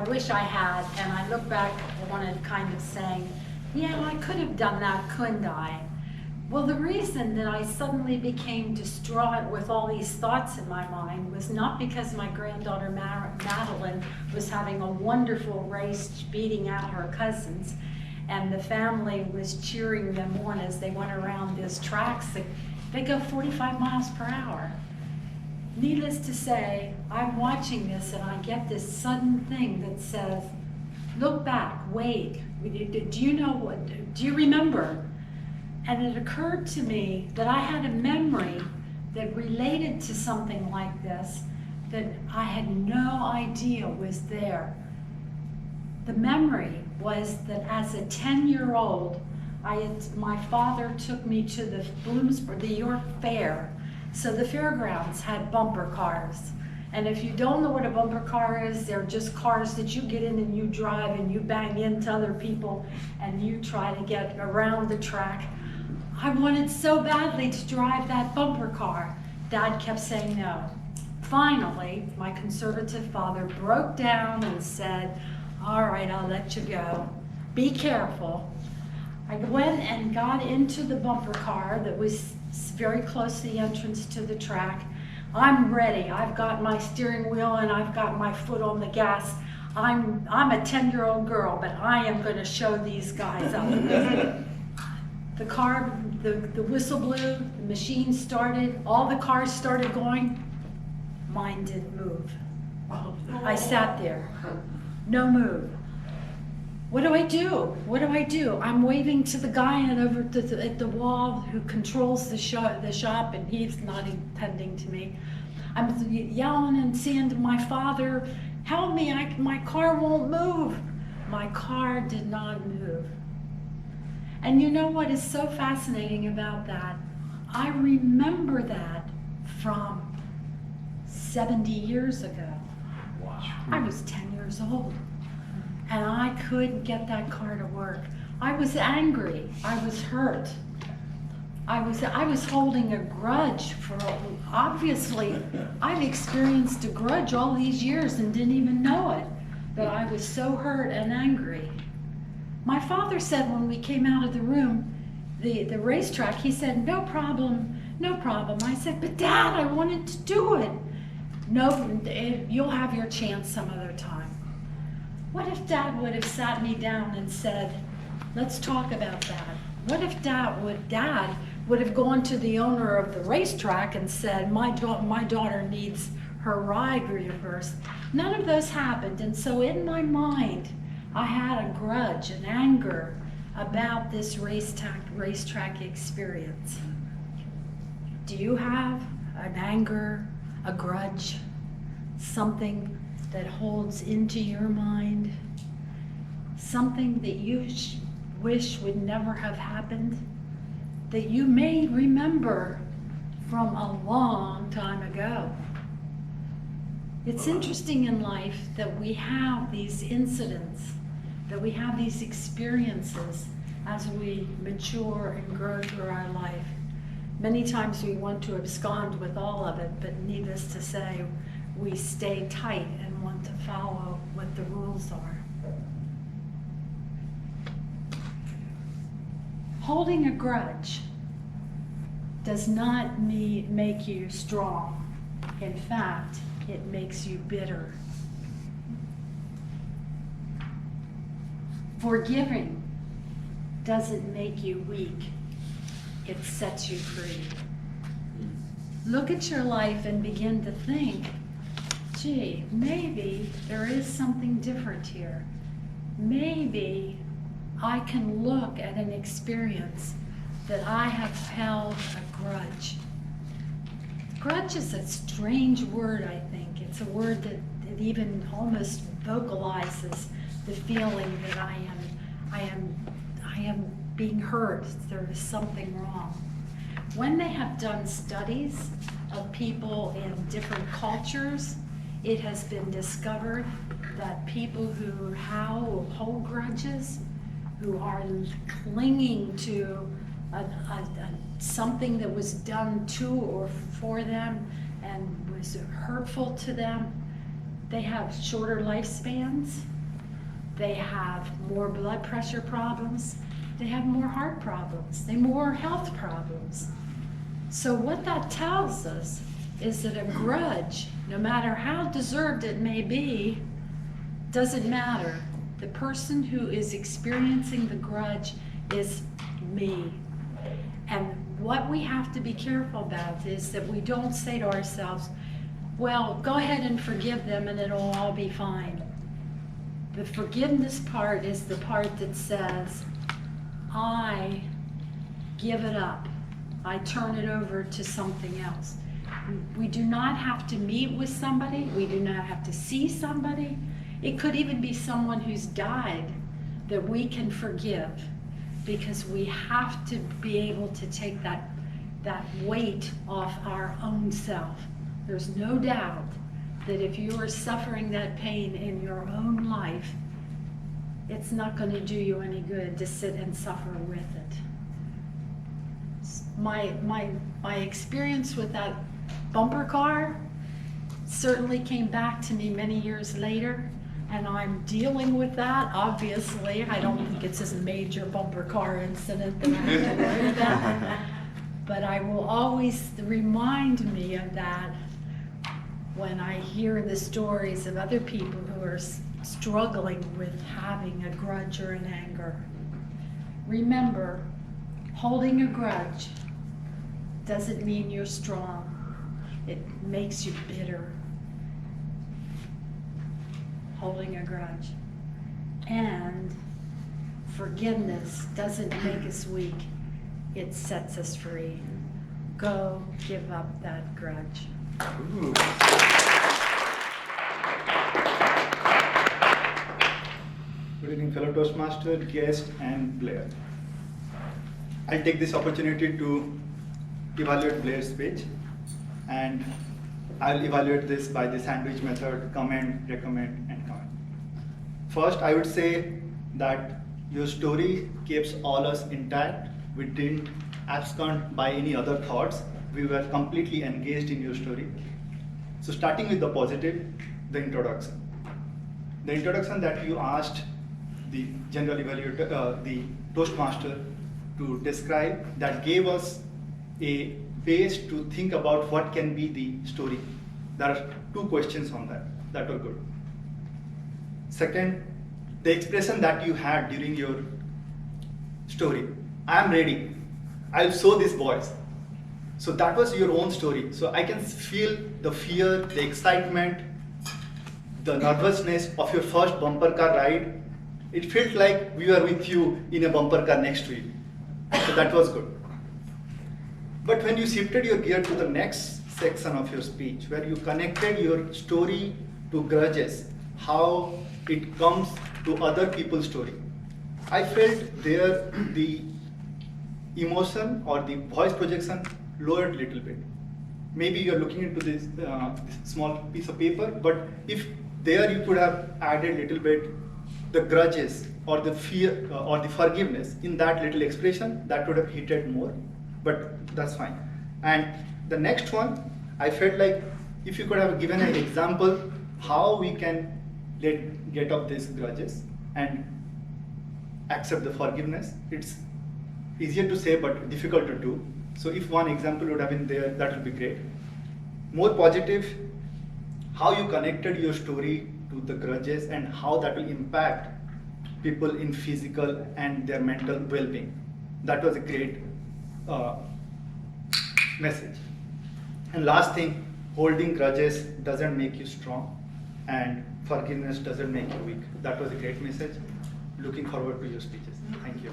wish I had, and I look back on it kind of saying, yeah, I could have done that, couldn't I? Well, the reason that I suddenly became distraught with all these thoughts in my mind was not because my granddaughter Madeline was having a wonderful race beating out her cousins, and the family was cheering them on as they went around these tracks. They go 45 miles per hour. Needless to say, I'm watching this and I get this sudden thing that says, look back, wait, do you know what, do you remember? And it occurred to me that I had a memory that related to something like this that I had no idea was there. The memory was that as a 10-year-old, my father took me to the Bloomsbury, the York Fair. So the fairgrounds had bumper cars. And if you don't know what a bumper car is, they're just cars that you get in and you drive and you bang into other people and you try to get around the track. I wanted so badly to drive that bumper car. Dad kept saying no. Finally, my conservative father broke down and said, all right, I'll let you go. Be careful. I went and got into the bumper car that was very close to the entrance to the track. I'm ready. I've got my steering wheel and I've got my foot on the gas. I'm a 10-year-old girl, but I am going to show these guys up. The car, the whistle blew, the machine started, all the cars started going. Mine didn't move. I sat there, no move. What do I do? What do I do? I'm waving to the guy over at the wall who controls the shop, and he's not attending to me. I'm yelling and saying to my father, help me, my car won't move. My car did not move. And you know what is so fascinating about that? I remember that from 70 years ago. Wow. I was 10 years old. And I couldn't get that car to work. I was angry. I was hurt. I was holding a grudge for, obviously, I've experienced a grudge all these years and didn't even know it. But I was so hurt and angry. My father said when we came out of the room, the racetrack, he said, no problem, no problem. I said, but Dad, I wanted to do it. No, you'll have your chance some other time. What if Dad would have sat me down and said, let's talk about that? What if Dad would have gone to the owner of the racetrack and said, my daughter needs her ride reimbursed? None of those happened, and so in my mind, I had a grudge, an anger about this racetrack experience. Do you have an anger, a grudge, something that holds into your mind, something that you wish would never have happened, that you may remember from a long time ago? It's interesting in life that we have these incidents, that we have these experiences as we mature and grow through our life. Many times we want to abscond with all of it, but needless to say, we stay tight and want to follow what the rules are. Holding a grudge does not make you strong. In fact, it makes you bitter. Forgiving doesn't make you weak. It sets you free. Look at your life and begin to think, gee, maybe there is something different here. Maybe I can look at an experience that I have held a grudge. Grudge is a strange word, I think. It's a word that even almost vocalizes the feeling that I am being hurt. There is something wrong. When they have done studies of people in different cultures, it has been discovered that people who hold grudges, who are clinging to something that was done to or for them and was hurtful to them, they have shorter lifespans, they have more blood pressure problems, they have more heart problems, they have more health problems. So what that tells us is that a grudge, no matter how deserved it may be, doesn't matter. The person who is experiencing the grudge is me. And what we have to be careful about is that we don't say to ourselves, well, go ahead and forgive them and it'll all be fine. The forgiveness part is the part that says, I give it up. I turn it over to something else. We do not have to meet with somebody. We do not have to see somebody. It could even be someone who's died that we can forgive, because we have to be able to take that weight off our own self. There's no doubt that if you are suffering that pain in your own life, it's not going to do you any good to sit and suffer with it. My experience with that bumper car certainly came back to me many years later, and I'm dealing with that. Obviously, I don't think it's a major bumper car incident that I have to worry about, but I will always remind me of that when I hear the stories of other people who are struggling with having a grudge or an anger. Remember, holding a grudge doesn't mean you're strong. It makes you bitter. Holding a grudge. And forgiveness doesn't make us weak. It sets us free. Go give up that grudge. Ooh. Good evening, fellow Toastmaster, guest, and Blair. I'll take this opportunity to evaluate Blair's speech, and I'll evaluate this by the sandwich method: comment, recommend, and comment. First, I would say that your story keeps all us intact. We didn't abscond by any other thoughts. We were completely engaged in your story. So starting with the positive, the introduction. The introduction that you asked the general evaluator, the Toastmaster, to describe, that gave us a base to think about what can be the story. There are 2 questions on that were good. Second, the expression that you had during your story, I am ready, I'll show these boys. So that was your own story. So I can feel the fear, the excitement, the nervousness of your first bumper car ride. It felt like we were with you in a bumper car next to you. So that was good. But when you shifted your gear to the next section of your speech, where you connected your story to grudges, how it comes to other people's story, I felt there the emotion or the voice projection lowered a little bit. Maybe you're looking into this small piece of paper, but if there you could have added a little bit the grudges or the fear or the forgiveness in that little expression, that would have hit it more, but that's fine. And the next one, I felt like if you could have given an example how we can get off these grudges and accept the forgiveness. It's easier to say but difficult to do. So if one example would have been there, that would be great. More positive, how you connected your story to the grudges and how that will impact people in physical and their mental well-being. That was a great message. And last thing, holding grudges doesn't make you strong, and forgiveness doesn't make you weak. That was a great message. Looking forward to your speeches. Thank you.